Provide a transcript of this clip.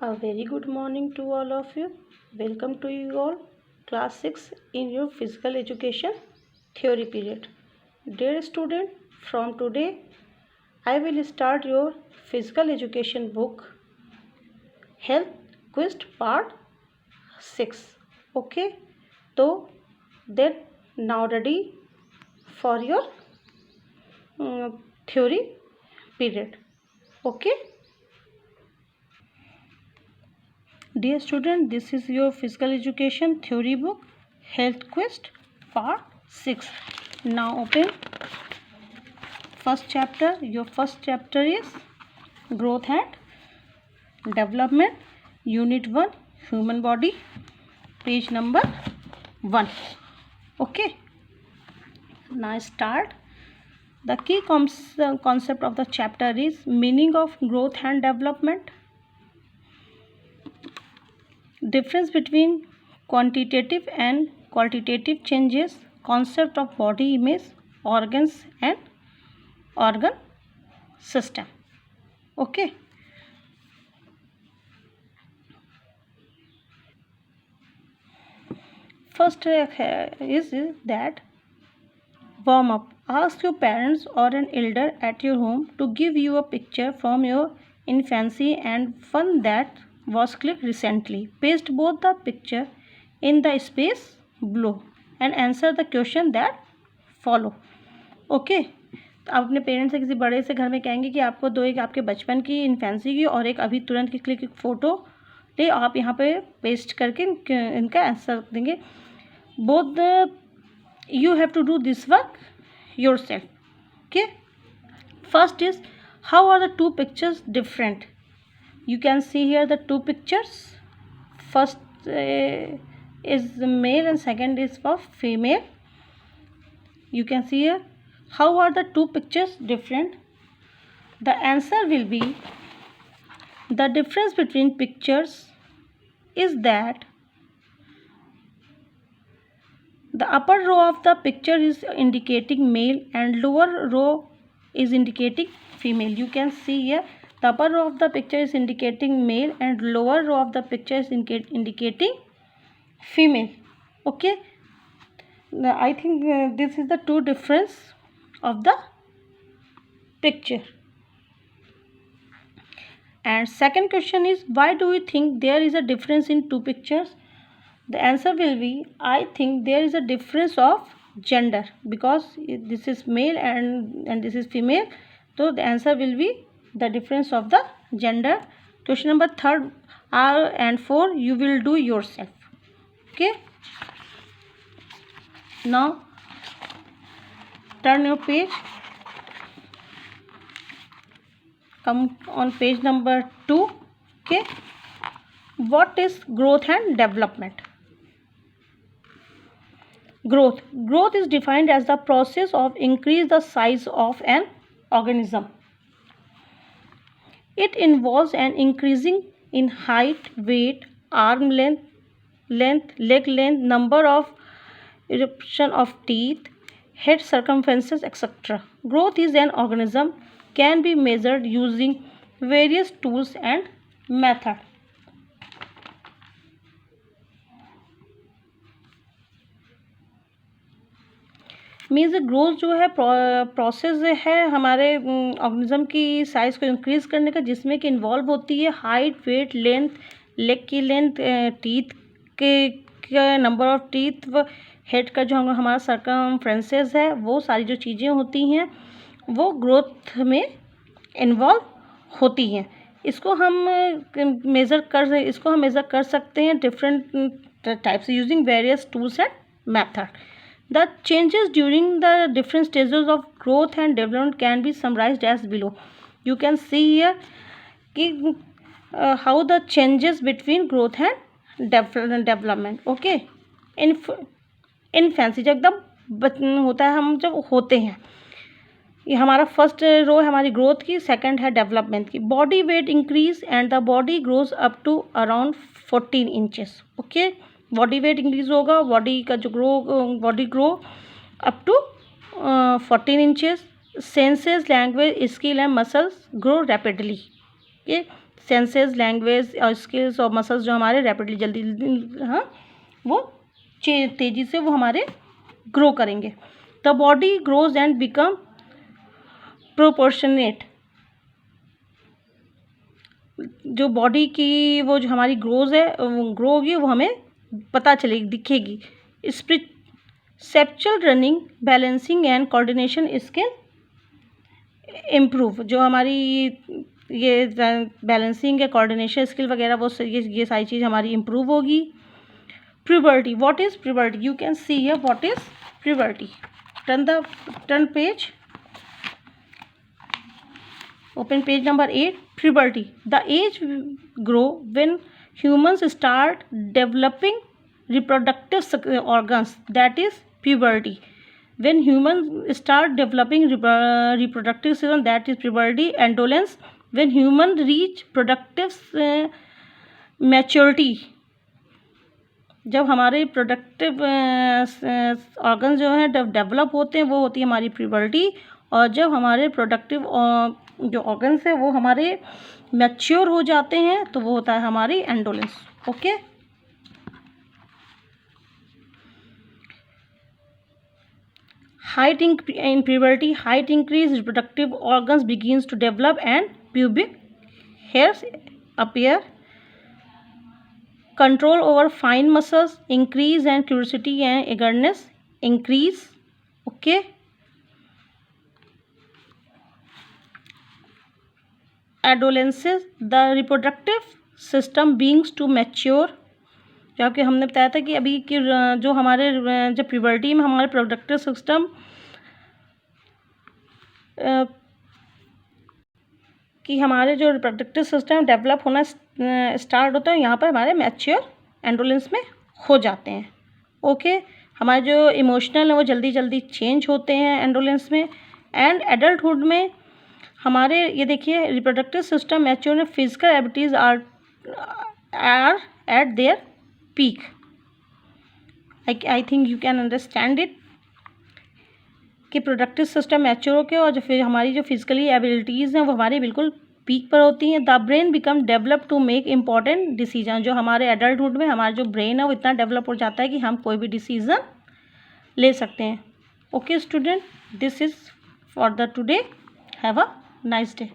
A very good morning to all of you. Welcome to you all, class 6 in your physical education theory period. Dear student, from today I will start your physical education book Health Quiz part 6. Okay, so then now ready for your theory period. Okay. Dear student, this is your physical education theory book Health Quest part 6. Now open first chapter. Your first chapter is growth and development, unit 1, human body, page number 1. Okay. Now start. The key concept of the chapter is meaning of growth and development, difference between quantitative and qualitative changes, concept of body image, organs and organ system. Okay. First is that warm up. Ask your parents or an elder at your home to give you a picture from your infancy and one that was clicked recently. Paste both the picture in the space below and answer the question that follow. Okay. आप अपने parents से किसी बड़े से घर में कहेंगे कि आपको दो एक आपके बचपन की इन्फेंसी की और एक अभी तुरंत की क्लिक फ़ोटो ले आप यहाँ पे पेस्ट करके इनका आंसर देंगे. Both you have to do this work yourself. Okay. First is, how are the two pictures different? You can see here the two pictures. First is the male and second is for female. You can see here how are the two pictures different. The answer will be, the difference between pictures is that the upper row of the picture is indicating male and lower row is indicating female. You can see here the upper row of the picture is indicating male and lower row of the picture is indicating female. Okay. Now, I think this is the two difference of the picture. And second question is, why do you think there is a difference in two pictures? The answer will be, I think there is a difference of gender, because this is male and this is female. So the answer will be the difference of the gender. Question number 3 and 4 you will do yourself. Okay. Now turn your page. Come on page number 2. Okay. What is growth and development? Growth is defined as the process of increase the size of an organism. It involves an increasing in height, weight, arm length, leg length, number of eruption of teeth, head circumference, etc. Growth is an organism can be measured using various tools and methods. Means growth जो है process है हमारे organism की size को increase करने का, जिसमें कि इन्वॉल्व होती है हाइट, वेट, लेंथ, लेग की लेंथ, टीथ के नंबर ऑफ टीथ, हेड का जो हमारा सर्कमफ्रेंसेस है, वो सारी जो चीज़ें होती हैं वो ग्रोथ में इन्वॉल्व होती हैं. इसको हम मेज़र कर सकते हैं different types using various tools and method. The changes during the different stages of growth and development can be summarized as below. You can see here how the changes between growth and development. Okay. Infancy जब एकदम होता है, हम जब होते हैं, ये हमारा फर्स्ट रो है हमारी ग्रोथ की, सेकंड है डेवलपमेंट की. Body weight increase and the body grows up to around 14 inches. Okay. Body weight increase होगा, बॉडी का जो body grow up to 14 inches. Senses, language, skill and muscles grow rapidly. ये senses, language और skills और muscles जो हमारे rapidly जल्दी हाँ वो तेज़ी से वो हमारे ग्रो करेंगे। The body grows and become proportionate, जो बॉडी की वो जो हमारी ग्रो होगी वो हमें पता चलेगी, दिखेगी। सेप्चुअल running, balancing and coordination skill improve, जो हमारी ये बैलेंसिंग या कोऑर्डिनेशन स्किल वगैरह वो ये सारी चीज़ हमारी इम्प्रूव होगी। Puberty, what is puberty? You can see here what is puberty. Turn page, open page number 8. Puberty, the age grow when humans start developing reproductive organs, that is puberty. When humans start developing reproductive system, that is puberty. Adolescence, when humans reach productive maturity, जब हमारे productive organ जो है develop होते हैं वो होती है हमारी प्यूबर्टी। और जब हमारे प्रोडक्टिव जो ऑर्गन्स है वो हमारे मैच्योर हो जाते हैं तो वो होता है हमारी adolescence. Okay, height in puberty, height increase, reproductive organs begins to develop and pubic hairs appear, control over fine muscles increase and curiosity and eagerness increase. Okay, adolescence, the reproductive system begins to mature, जो कि हमने बताया था कि अभी कि जो हमारे जब प्यूबर्टी में हमारे रिप्रोडक्टिव सिस्टम कि हमारे जो रिप्रोडक्टिव सिस्टम डेवलप होना स्टार्ट होता है यहाँ पर हमारे मैच्योर एंडोलेंस में हो जाते हैं। ओके, हमारे जो इमोशनल है वो जल्दी जल्दी चेंज होते हैं एंडोलेंस में। एंड एडल्टहुड में हमारे ये देखिए रिप्रोडक्टिव सिस्टम मैच्योर में physical abilities are at their peak. I think you can understand it कि प्रोडक्टिव सिस्टम मैच्योर होकर और जो फिर हमारी जो फिजिकली एबिलिटीज़ हैं वो हमारी बिल्कुल पीक पर होती हैं। The brain become develop to make important decision, जो हमारे एडल्टहुड में हमारा जो ब्रेन है वो इतना डेवलप हो जाता है कि हम कोई भी डिसीज़न ले सकते हैं। Okay student, this is for the today, have a nice day.